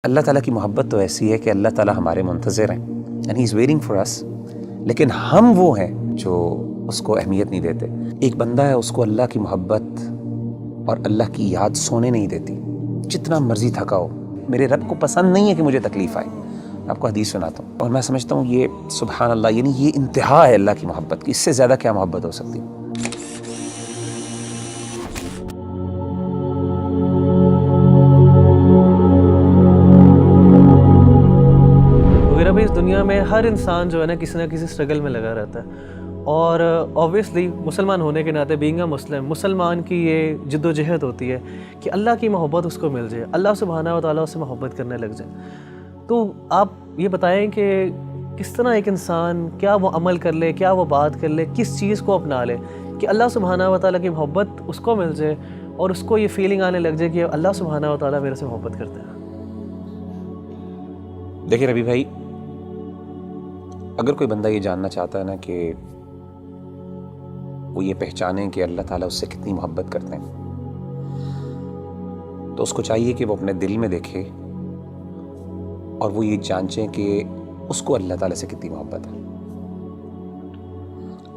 اللہ تعالیٰ کی محبت تو ایسی ہے کہ اللہ تعالیٰ ہمارے منتظر ہیں and he is waiting for us, لیکن ہم وہ ہیں جو اس کو اہمیت نہیں دیتے۔ ایک بندہ ہے، اس کو اللہ کی محبت اور اللہ کی یاد سونے نہیں دیتی، جتنا مرضی تھکا ہو۔ میرے رب کو پسند نہیں ہے کہ مجھے تکلیف آئے۔ آپ کو حدیث سناتا ہوں اور میں سمجھتا ہوں یہ سبحان اللہ، یعنی یہ انتہا ہے اللہ کی محبت کی، اس سے زیادہ کیا محبت ہو سکتی ہے؟ اس دنیا میں ہر انسان جو ہے نا کسی نہ کسی اسٹرگل میں لگا رہتا ہے، اور اوبویسلی مسلمان ہونے کے ناطے بینگ اے مسلمان کی یہ جد و جہد ہوتی ہے کہ اللہ کی محبت اس کو مل جائے، اللہ سبحانہ و تعالیٰ اس سے محبت کرنے لگ جائے۔ تو آپ یہ بتائیں کہ کس طرح ایک انسان کیا وہ عمل کر لے، کیا وہ بات کر لے، کس چیز کو اپنا لے کہ اللہ سبحانہ و تعالیٰ کی محبت اس کو مل جائے اور اس کو یہ فیلنگ آنے لگ جائے کہ اللہ سبحانہ و تعالیٰ میرے سے محبت کرتے ہیں۔ دیکھیں ربی بھائی، اگر کوئی بندہ یہ جاننا چاہتا ہے نا کہ وہ یہ پہچانے کہ اللہ تعالیٰ اس سے کتنی محبت کرتے ہیں، تو اس کو چاہیے کہ وہ اپنے دل میں دیکھے اور وہ یہ جانچیں کہ اس کو اللہ تعالیٰ سے کتنی محبت ہے۔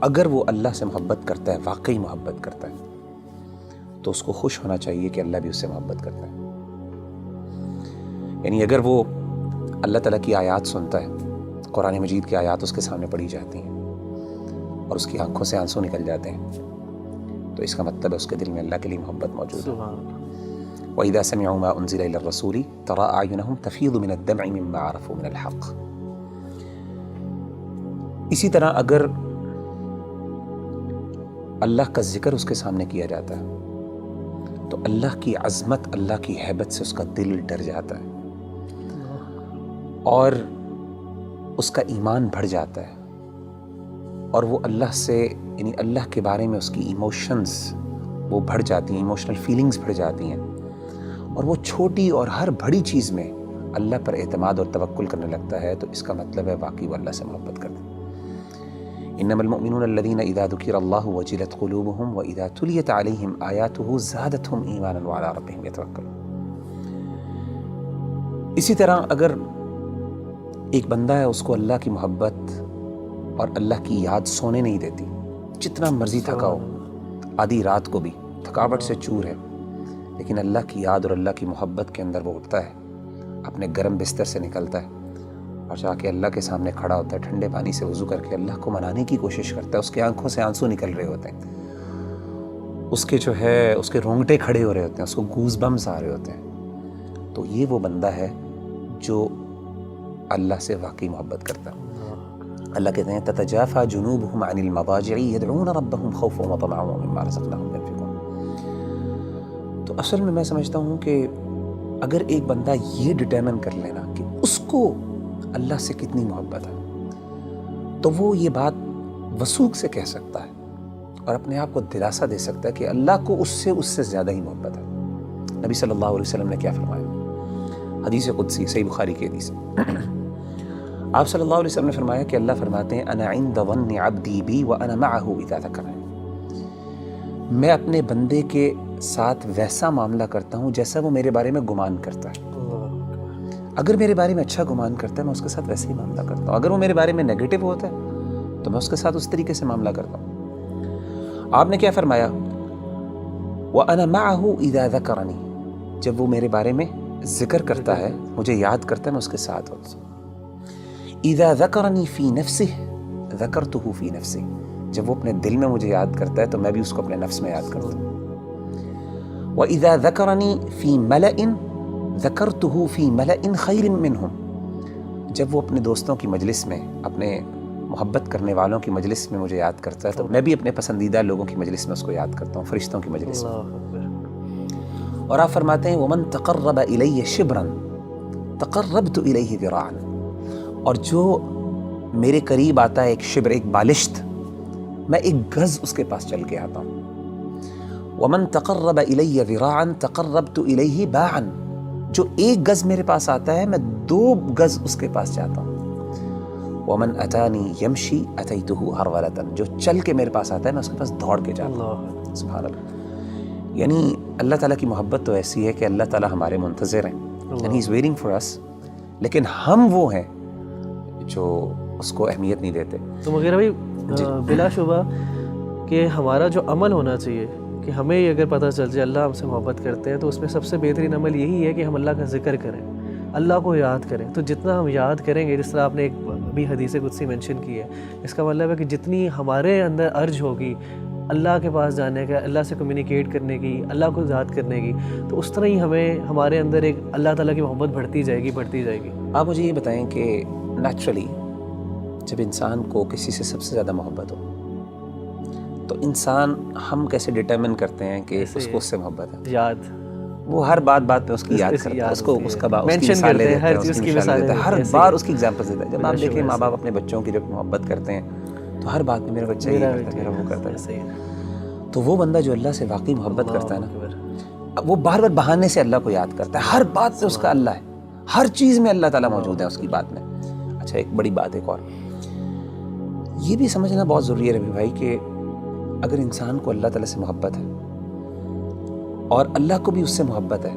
اگر وہ اللہ سے محبت کرتا ہے، واقعی محبت کرتا ہے، تو اس کو خوش ہونا چاہیے کہ اللہ بھی اس سے محبت کرتا ہے۔ یعنی اگر وہ اللہ تعالیٰ کی آیات سنتا ہے، قرآن مجید کی آیات اس کے سامنے پڑھی جاتی ہیں اور اس کی آنکھوں سے آنسو نکل جاتے ہیں، تو اس کا مطلب ہے اس کے دل میں اللہ کے لیے محبت موجود ہے۔ وَإِذَا سَمِعُوا مَا أُنزِلَ إِلَى الرَّسُولِ تَرَىٰ أَعْيُنَهُمْ تَفِيضُ مِنَ الدَّمْعِ مِمَّا عَرَفُوا مِنَ الْحَقِّ۔ اسی طرح اگر اللہ کا ذکر اس کے سامنے کیا جاتا ہے تو اللہ کی عظمت، اللہ کی ہیبت سے اس کا دل ڈر جاتا ہے اور اس کا ایمان بڑھ جاتا ہے، اور وہ اللہ سے، یعنی اللہ کے بارے میں اس کی ایموشنز وہ بڑھ جاتی ہیں، ایموشنل فیلنگز بڑھ جاتی ہیں، اور وہ چھوٹی اور ہر بڑی چیز میں اللہ پر اعتماد اور توکل کرنے لگتا ہے، تو اس کا مطلب ہے واقعی وہ اللہ سے محبت کرتے ہیں۔ انما المؤمنون الذين اذا ذكر الله وجلت قلوبهم واذا تليت عليهم آياته زادتهم ایمانا وعلى ربهم يتوکلون۔ اسی طرح اگر ایک بندہ ہے، اس کو اللہ کی محبت اور اللہ کی یاد سونے نہیں دیتی، جتنا مرضی تھکا ہو، آدھی رات کو بھی تھکاوٹ سے چور ہے، لیکن اللہ کی یاد اور اللہ کی محبت کے اندر وہ اٹھتا ہے، اپنے گرم بستر سے نکلتا ہے اور جا کے اللہ کے سامنے کھڑا ہوتا ہے، ٹھنڈے پانی سے وضو کر کے اللہ کو منانے کی کوشش کرتا ہے، اس کے آنکھوں سے آنسو نکل رہے ہوتے ہیں، اس کے جو ہے اس کے رونگٹے کھڑے ہو رہے ہوتے ہیں، اس کو گوز بمز آ رہے ہوتے ہیں، تو یہ وہ بندہ ہے جو اللہ سے واقعی محبت کرتا ہے۔ اللہ کہتے ہیں تتجافى جنوبهم عن المضاجع يدعون ربهم خوفا وطمعا ومما رزقناهم ينفقون۔ تو اصل میں سمجھتا ہوں کہ اگر ایک بندہ یہ ڈٹرمن کر لینا کہ اس کو اللہ سے کتنی محبت ہے، تو وہ یہ بات وثوق سے کہہ سکتا ہے اور اپنے آپ کو دلاسا دے سکتا ہے کہ اللہ کو اس سے زیادہ ہی محبت ہے۔ نبی صلی اللہ علیہ وسلم نے کیا فرمایا؟ حدیث قدسی، صحیح بخاری کی حدیث ہے۔ آپ صلی اللہ علیہ وسلم نے فرمایا کہ اللہ فرماتے ہیں انا عند ظن عبدی بی وانا معه اذا ذکرنی، میں اپنے بندے کے ساتھ ویسا معاملہ کرتا ہوں جیسا وہ میرے بارے میں گمان کرتا ہے۔ اگر میرے بارے میں اچھا گمان کرتا ہے میں اس کے ساتھ ویسے ہی معاملہ کرتا ہوں، اگر وہ میرے بارے میں نیگیٹو ہوتا ہے تو میں اس کے ساتھ اس طریقے سے معاملہ کرتا ہوں۔ آپ نے کیا فرمایا؟ وانا معه اذا ذکرنی، جب وہ میرے بارے میں ذکر کرتا ہے، مجھے یاد کرتا ہے، میں اس کے ساتھ ہوتا ہوں۔ اذا ذکرنی فی نفسہ ذکرتہ فی نفسی، جب وہ اپنے دل میں مجھے یاد کرتا ہے تو میں بھی اس کو اپنے نفس میں یاد کرتا ہوں۔ وَإِذَا ذَكَرَنِي فِي مَلَئٍ ذَكَرْتُهُ فِي مَلَئٍ خَيْرٍ مِّنْهُمْ، جب وہ اپنے دوستوں کی مجلس میں، اپنے محبت کرنے والوں کی مجلس میں مجھے یاد کرتا ہے تو میں بھی اپنے پسندیدہ لوگوں کی مجلس میں اس کو یاد کرتا ہوں، فرشتوں کی مجلس میں۔ اور آپ فرماتے ہیں وَمَن تَقَرَّبَ إِلَيَّ شِبْرًا تَقَرَّبْتُ إِلَيْهِ ذِرَاعًا، اور جو میرے قریب آتا ہے ایک شبر، ایک بالشت، میں ایک گز اس کے پاس چل کے آتا ہوں۔ وَمَن تَقَرَّبَ إِلَيَّ ذِرَاعًا تَقَرَّبْتُ إِلَيْهِ بَاعًا، جو ایک گز میرے پاس آتا ہے میں 2 گز اس کے پاس جاتا ہوں۔ وَمَن أَتَانِي يَمْشِي أَتَيْتُهُ هَرْوَلَةً، جو چل کے میرے پاس آتا ہے میں اس کے پاس دوڑ کے جاتا ہوں۔ سبحان اللہ۔ یعنی اللہ تعالیٰ کی محبت تو ایسی ہے کہ اللہ تعالیٰ ہمارے منتظر ہیں، and he's waiting for us. لیکن ہم وہ ہیں جو اس کو اہمیت نہیں دیتے. تو مغیرہ بھائی بلا شبہ کہ ہمارا جو عمل ہونا چاہیے کہ ہمیں یہ اگر پتہ چل جائے اللہ ہم سے محبت کرتے ہیں تو اس میں سب سے بہترین عمل یہی ہے کہ ہم اللہ کا ذکر کریں, اللہ کو یاد کریں. تو جتنا ہم یاد کریں گے, جس طرح آپ نے ایک بھی حدیث قدسی مینشن کی ہے, اس کا مطلب ہے کہ جتنی ہمارے اندر ارج ہوگی اللہ کے پاس جانے کا, اللہ سے کمیونیکیٹ کرنے کی, اللہ کو یاد کرنے کی, تو اس طرح ہی ہمارے اندر ایک اللہ تعالیٰ کی محبت بڑھتی جائے گی. آپ مجھے یہ بتائیں کہ نیچرلی جب انسان کو کسی سے سب سے زیادہ محبت ہو تو انسان ہم کیسے ڈٹرمن کرتے ہیں کہ اس کو اس سے محبت ہے؟ یاد, وہ ہر بات پہ اس کی یاد کرتا ہے, اس کو اس کا مینشن کرتے ہیں, ہر چیز کی مثالیں دیتے ہیں, ہر بار اس کی ایگزامپل دیتا ہے. جب آپ دیکھیں ماں باپ اپنے بچوں کی جب محبت کرتے ہیں تو ہر بات میں میرا بچہ یہ کرتا ہے, میرا وہ کرتا ہے. تو وہ بندہ جو اللہ سے واقعی محبت کرتا ہے نا, وہ بار بار بہانے سے اللہ کو یاد کرتا ہے. ہر بات پہ اس کا اللہ ہے, ہر چیز میں اللہ تعالیٰ موجود ہے اس کی بات میں. اچھا ایک بڑی بات ایک اور یہ بھی سمجھنا بہت ضروری ہے ربی بھائی کہ اگر انسان کو اللہ تعالیٰ سے محبت ہے اور اللہ کو بھی اس سے محبت ہے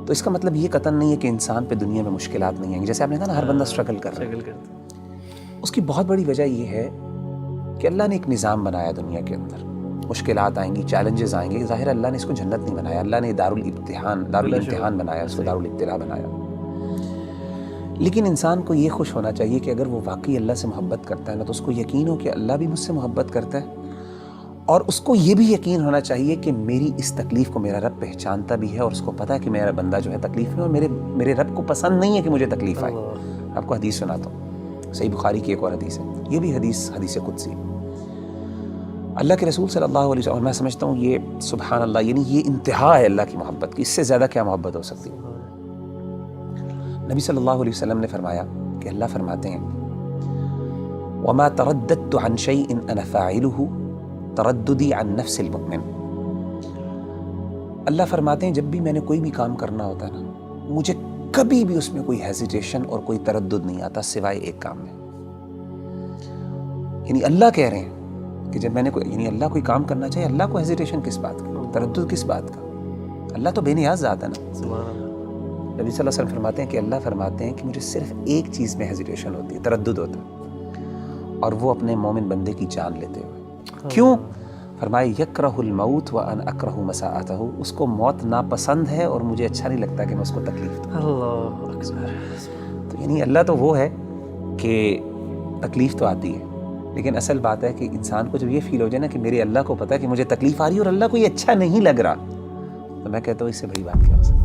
تو اس کا مطلب یہ قطعاً نہیں ہے کہ انسان پہ دنیا میں مشکلات نہیں ہیں. جیسے آپ نے کہا نا ہر بندہ اسٹرگل کر رہا ہے, اس کی بہت بڑی وجہ یہ ہے کہ اللہ نے ایک نظام بنایا دنیا کے اندر. مشکلات آئیں گی, چیلنجز آئیں گے, ظاہر اللہ نے اس کو جنت نہیں بنایا, اللہ نے دارالامتحان بنایا, اس کو دارالابتلاء بنایا. لیکن انسان کو یہ خوش ہونا چاہیے کہ اگر وہ واقعی اللہ سے محبت کرتا ہے نا تو اس کو یقین ہو کہ اللہ بھی مجھ سے محبت کرتا ہے, اور اس کو یہ بھی یقین ہونا چاہیے کہ میری اس تکلیف کو میرا رب پہچانتا بھی ہے, اور اس کو پتہ ہے کہ میرا بندہ جو ہے تکلیف میں, اور میرے رب کو پسند نہیں ہے کہ مجھے تکلیف آئے. آپ کو حدیث سناتا ہوں, صحیح بخاری کی ایک اور حدیث ہے, یہ بھی حدیث قدسی. اللہ کے رسول صلی اللہ علیہ وسلم, اور میں سمجھتا ہوں یہ سبحان اللہ, یعنی یہ انتہا ہے اللہ کی محبت کی, اس سے زیادہ کیا محبت ہو سکتی ہے. نبی صلی اللہ علیہ وسلم نے فرمایا کہ اللہ فرماتے ہیں وَمَا تَرَدَّدْتُ عَنْ شَيْءٍ أَنَا فَاعِلُهُ تَرَدُّدِي عَنْ نَفْسِ الْمُؤْمِنِ. اللہ فرماتے ہیں جب بھی میں نے کوئی بھی کام کرنا ہوتا ہے نا, مجھے کبھی بھی اس میں کوئی ہیزیٹیشن اور کوئی تردد نہیں آتا سوائے ایک کام میں. یعنی اللہ کہہ رہے ہیں کہ جب میں نے یعنی اللہ کوئی کام کرنا چاہیے, اللہ کو ہیزیٹیشن کس بات کا, تردد کس بات کا؟ اللہ تو بے نیاز ذات ہے نا. نبی صلی اللہ علیہ وسلم فرماتے ہیں کہ اللہ فرماتے ہیں کہ مجھے صرف ایک چیز میں ہیزیٹیشن ہوتی ہے, تردد ہوتا ہے, اور وہ اپنے مومن بندے کی جان لیتے ہوئے. کیوں؟ فرمائے یکرہ الموت وانا اکرہ مساءتہ, اس کو موت ناپسند ہے اور مجھے اچھا نہیں لگتا کہ میں اس کو تکلیف دوں. اللہ اکبر. تو یعنی اللہ تو وہ ہے کہ تکلیف تو آتی ہے, لیکن اصل بات ہے کہ انسان کو جب یہ فیل ہو جائے نا کہ میرے اللہ کو پتہ ہے کہ مجھے تکلیف آ رہی ہے اور اللہ کو یہ اچھا نہیں لگ رہا, تو میں کہتا ہوں اس سے بڑی بات کیا ہو سکتی ہے.